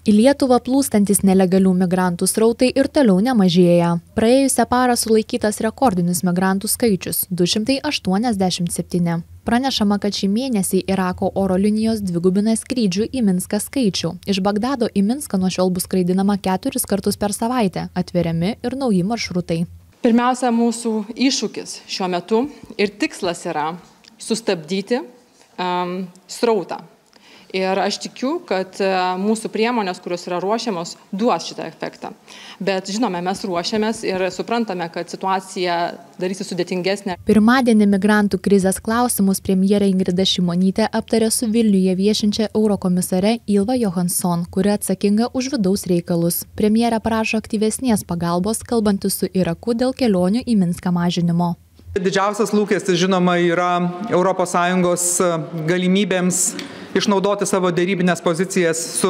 Į Lietuvą plūstantis nelegalių migrantų srautai ir toliau nemažėja. Praėjusią parą sulaikytas rekordinis migrantų skaičius – 287. Pranešama, kad šį mėnesį Irako oro linijos dvigubina skrydžių į Minską skaičių. Iš Bagdado į Minską nuo šiol bus skraidinama 4 kartus per savaitę, atveriami ir nauji maršrutai. Pirmiausia, mūsų iššūkis šiuo metu ir tikslas yra sustabdyti srautą. Ir aš tikiu, kad mūsų priemonės, kurios yra ruošiamos, duos šitą efektą. Bet žinome, mes ruošiamės ir suprantame, kad situacija darysi sudėtingesnė. Pirmadienį migrantų krizės klausimus premjerė Ingrida Šimonytė aptarė su Vilniuje viešinčia eurokomisare Ylva Johansson, kuri atsakinga už vidaus reikalus. Premjerė prašo aktyvesnės pagalbos, kalbantis su Iraku dėl kelionių į Minską mažinimo. Didžiausias lūkestis, žinoma, yra ES galimybėms išnaudoti savo derybinės pozicijas su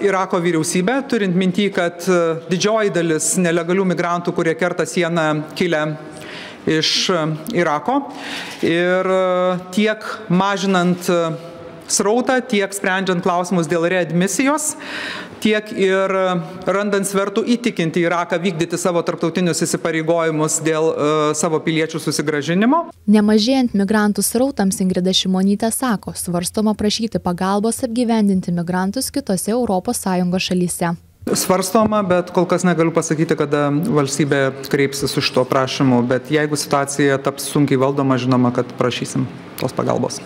Irako vyriausybė, turint minty, kad didžioji dalis nelegalių migrantų, kurie kerta sieną, kilę iš Irako. Ir tiek mažinant srautą, tiek sprendžiant klausimus dėl readmisijos, tiek ir randant svertų įtikinti Iraką vykdyti savo tarptautinius įsipareigojimus dėl savo piliečių susigrąžinimo. Nemažėjant migrantų srautams, Ingrida Šimonytė sako, svarstoma prašyti pagalbos apgyvendinti migrantus kitose ES šalyse. Svarstoma, bet kol kas negaliu pasakyti, kada valstybė kreipsis su šito prašymu, bet jeigu situacija taps sunkiai valdoma, žinoma, kad prašysim tos pagalbos.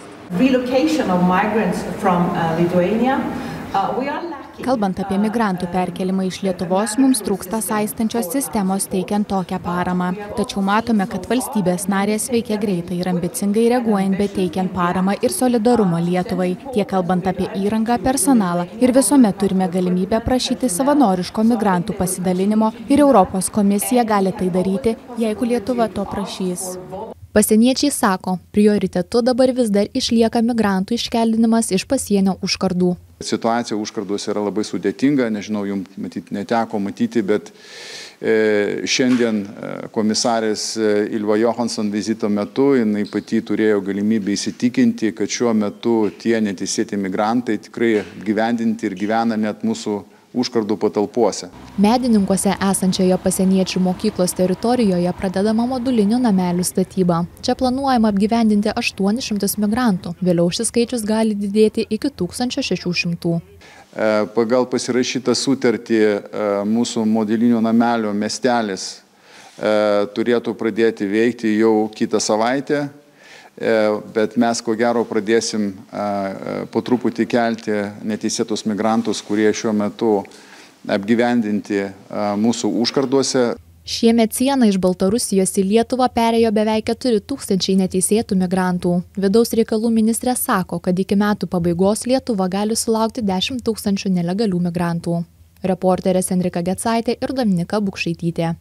Kalbant apie migrantų perkelimą iš Lietuvos, mums trūksta saistančios sistemos teikiant tokią paramą. Tačiau matome, kad valstybės narės veikia greitai ir ambicingai reaguojant, bet teikiant paramą ir solidarumo Lietuvai, tiek kalbant apie įrangą, personalą. Ir visuomet turime galimybę prašyti savanoriško migrantų pasidalinimo ir Europos komisija gali tai daryti, jeigu Lietuva to prašys. Pasieniečiai sako, prioritetu dabar vis dar išlieka migrantų iškeldinimas iš pasienio užkardų. Situacija užkarduose yra labai sudėtinga, nežinau, jums neteko matyti, bet šiandien komisarės Ylva Johansson vizito metu jinai pati turėjo galimybę įsitikinti, kad šiuo metu tie neteisėti migrantai tikrai apgyvendinti ir gyvena net mūsų užkardų patalpose. Medininkuose esančioje pasieniečių mokyklos teritorijoje pradedama modulinių namelių statyba. Čia planuojama apgyvendinti 800 migrantų. Vėliau šis skaičius gali didėti iki 1600. Pagal pasirašytą sutartį mūsų modulinių namelių miestelis turėtų pradėti veikti jau kitą savaitę. Bet mes ko gero pradėsim po truputį kelti neteisėtus migrantus, kurie šiuo metu apgyvendinti mūsų užkarduose. Šiemet sieną iš Baltarusijos į Lietuvą perėjo beveik 4000 neteisėtų migrantų. Vidaus reikalų ministrė sako, kad iki metų pabaigos Lietuva gali sulaukti 10 000 nelegalių migrantų. Reporterės Enrika Getsaitė ir Dominika Bukšaitytė.